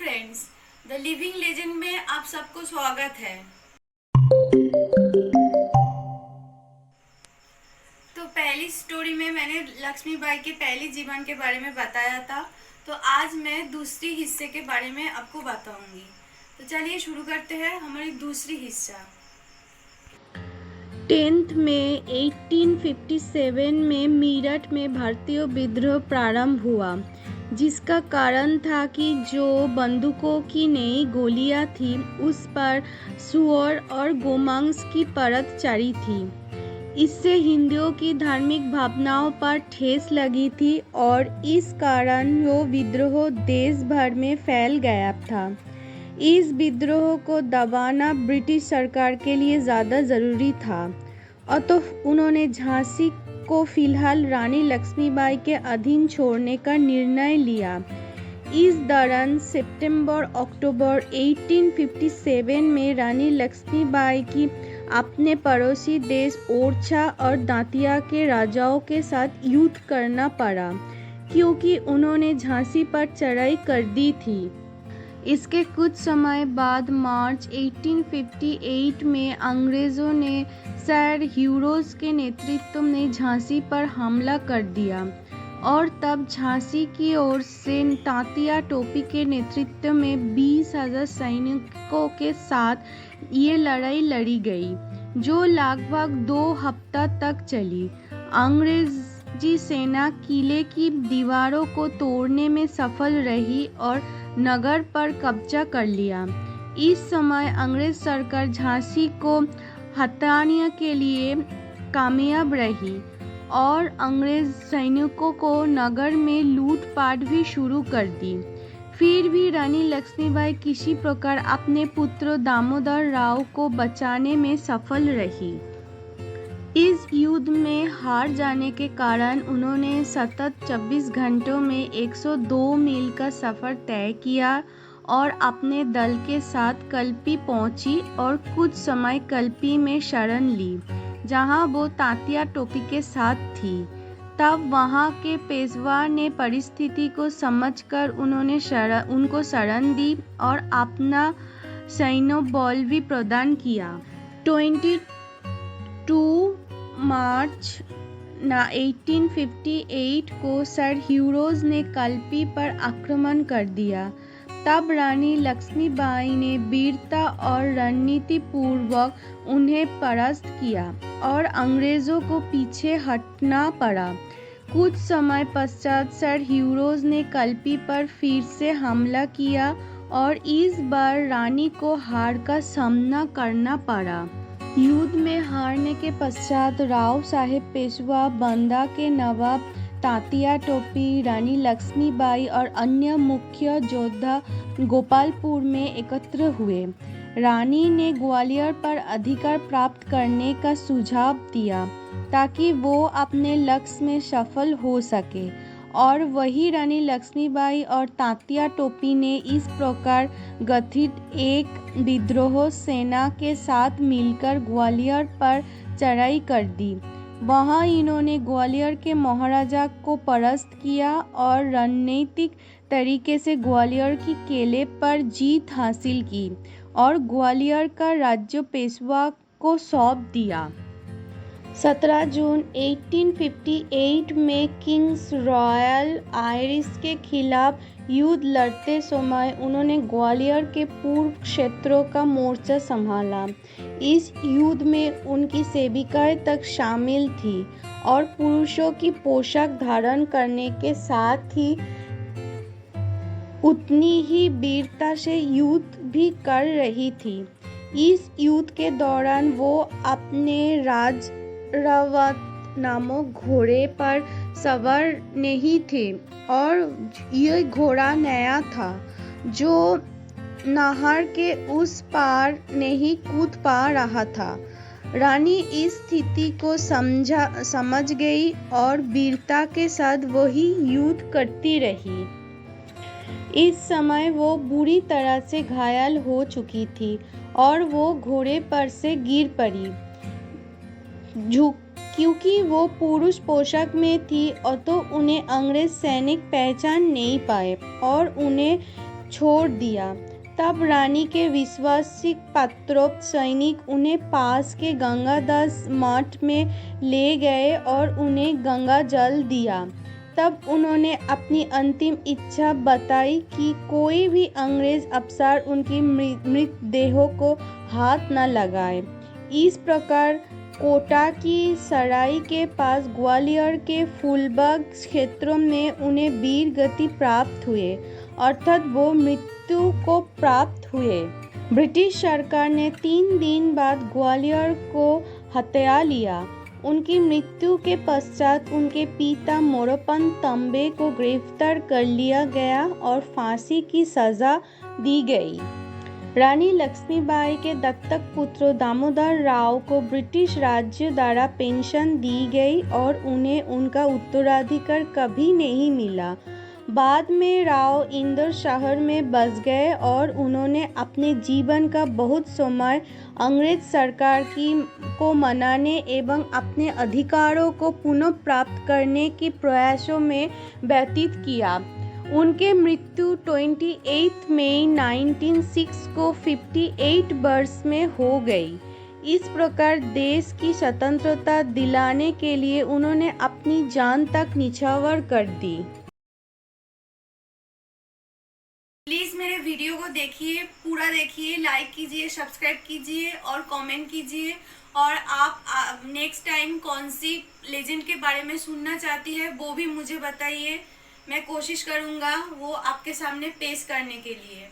Friends, the living legend में आप सबको स्वागत है। तो पहली स्टोरी में मैंने लक्ष्मीबाई के पहले जीवन के बारे में बताया था। तो आज मैं दूसरी हिस्से के बारे में आपको बताऊंगी। तो चलिए शुरू करते हैं हमारी दूसरी हिस्सा। 10 मई 1857 में मेरठ में भारतीय विद्रोह प्रारंभ हुआ, जिसका कारण था कि जो बंदूकों की नई गोलियां थी उस पर सुअर और गोमांस की परत चढ़ी थी। इससे हिंदुओं की धार्मिक भावनाओं पर ठेस लगी थी और इस कारण वो विद्रोह देश भर में फैल गया था। इस विद्रोह को दबाना ब्रिटिश सरकार के लिए ज़्यादा ज़रूरी था, अतः उन्होंने झांसी को फिलहाल रानी लक्ष्मीबाई के अधीन छोड़ने का निर्णय लिया। इस दौरान सितंबर-अक्टूबर 1857 में रानी लक्ष्मीबाई की अपने पड़ोसी देश ओरछा और दातिया के राजाओं के साथ युद्ध करना पड़ा, क्योंकि उन्होंने झांसी पर चढ़ाई कर दी थी। इसके कुछ समय बाद मार्च 1858 में अंग्रेज़ों ने सर ह्यूरोज के नेतृत्व में झांसी पर हमला कर दिया और तब झांसी की ओर से तात्या टोपी के नेतृत्व में 20,000 सैनिकों के साथ ये लड़ाई लड़ी गई, जो लगभग 2 हफ्ता तक चली। अंग्रेजी सेना किले की दीवारों को तोड़ने में सफल रही और नगर पर कब्जा कर लिया। इस समय अंग्रेज सरकार झांसी को हटाने के लिए कामयाब रही और अंग्रेज सैनिकों को नगर में लूटपाट भी शुरू कर दी। फिर भी रानी लक्ष्मीबाई किसी प्रकार अपने पुत्र दामोदर राव को बचाने में सफल रही। इस युद्ध में हार जाने के कारण उन्होंने सतत 24 घंटों में 102 मील का सफ़र तय किया और अपने दल के साथ कल्पी पहुंची और कुछ समय कल्पी में शरण ली, जहां वो तात्या टोपी के साथ थी। तब वहां के पेशवा ने परिस्थिति को समझकर उनको शरण दी और अपना सैन्य बल भी प्रदान किया। 22 मार्च 1858 को सर ह्यूरोज ने कल्पी पर आक्रमण कर दिया। तब रानी लक्ष्मीबाई ने वीरता और रणनीति पूर्वक उन्हें परास्त किया और अंग्रेजों को पीछे हटना पड़ा। कुछ समय पश्चात सर ह्यूरोज ने कल्पी पर फिर से हमला किया और इस बार रानी को हार का सामना करना पड़ा। युद्ध में हारने के पश्चात राव साहेब पेशवा, बांदा के नवाब तात्या टोपी, रानी लक्ष्मीबाई और अन्य मुख्य योद्धा गोपालपुर में एकत्र हुए। रानी ने ग्वालियर पर अधिकार प्राप्त करने का सुझाव दिया ताकि वो अपने लक्ष्य में सफल हो सके, और वही रानी लक्ष्मीबाई और तात्या टोपी ने इस प्रकार गठित एक विद्रोह सेना के साथ मिलकर ग्वालियर पर चढ़ाई कर दी। वहां इन्होंने ग्वालियर के महाराजा को परास्त किया और रणनीतिक तरीके से ग्वालियर की किले पर जीत हासिल की और ग्वालियर का राज्य पेशवा को सौंप दिया। 17 जून 1858 में किंग्स रॉयल आयरिश के खिलाफ युद्ध लड़ते समय उन्होंने ग्वालियर के पूर्व क्षेत्रों का मोर्चा संभाला। इस युद्ध में उनकी सेविकाएं तक शामिल थी और पुरुषों की पोशाक धारण करने के साथ ही उतनी ही वीरता से युद्ध भी कर रही थी। इस युद्ध के दौरान वो अपने राजरावत नामक घोड़े पर सवार नहीं थे और यह घोड़ा नया था जो नहर के उस पार नहीं कूद पा रहा था। रानी इस स्थिति को समझ गई और वीरता के साथ वही युद्ध करती रही। इस समय वो बुरी तरह से घायल हो चुकी थी और वो घोड़े पर से गिर पड़ी। क्योंकि वो पुरुष पोशाक में थी तो उन्हें अंग्रेज सैनिक पहचान नहीं पाए और उन्हें छोड़ दिया। तब रानी के विश्वासिक पात्रोक्त सैनिक उन्हें पास के गंगादास मठ में ले गए और उन्हें गंगा जल दिया। तब उन्होंने अपनी अंतिम इच्छा बताई कि कोई भी अंग्रेज अफसर उनकी मृतदेहों को हाथ न लगाए। इस प्रकार कोटा की सराय के पास ग्वालियर के फूलबाग क्षेत्रों में उन्हें वीर गति प्राप्त हुए, अर्थात वो मृत्यु को प्राप्त हुए। ब्रिटिश सरकार ने 3 दिन बाद ग्वालियर को हथिया लिया। उनकी मृत्यु के पश्चात उनके पिता मोरोपंत तांबे को गिरफ्तार कर लिया गया और फांसी की सजा दी गई। रानी लक्ष्मीबाई के दत्तक पुत्र दामोदर राव को ब्रिटिश राज्य द्वारा पेंशन दी गई और उन्हें उनका उत्तराधिकार कभी नहीं मिला। बाद में राव इंदौर शहर में बस गए और उन्होंने अपने जीवन का बहुत समय अंग्रेज सरकार को मनाने एवं अपने अधिकारों को पुनः प्राप्त करने के प्रयासों में व्यतीत किया। उनके मृत्यु 28 मई 1906 को 58 वर्ष में हो गई। इस प्रकार देश की स्वतंत्रता दिलाने के लिए उन्होंने अपनी जान तक निछावर कर दी। प्लीज़ मेरे वीडियो को देखिए, पूरा देखिए, लाइक कीजिए, सब्सक्राइब कीजिए और कमेंट कीजिए। और आप नेक्स्ट टाइम कौन सी लेजेंड के बारे में सुनना चाहती है वो भी मुझे बताइए। मैं कोशिश करूँगा वो आपके सामने पेश करने के लिए।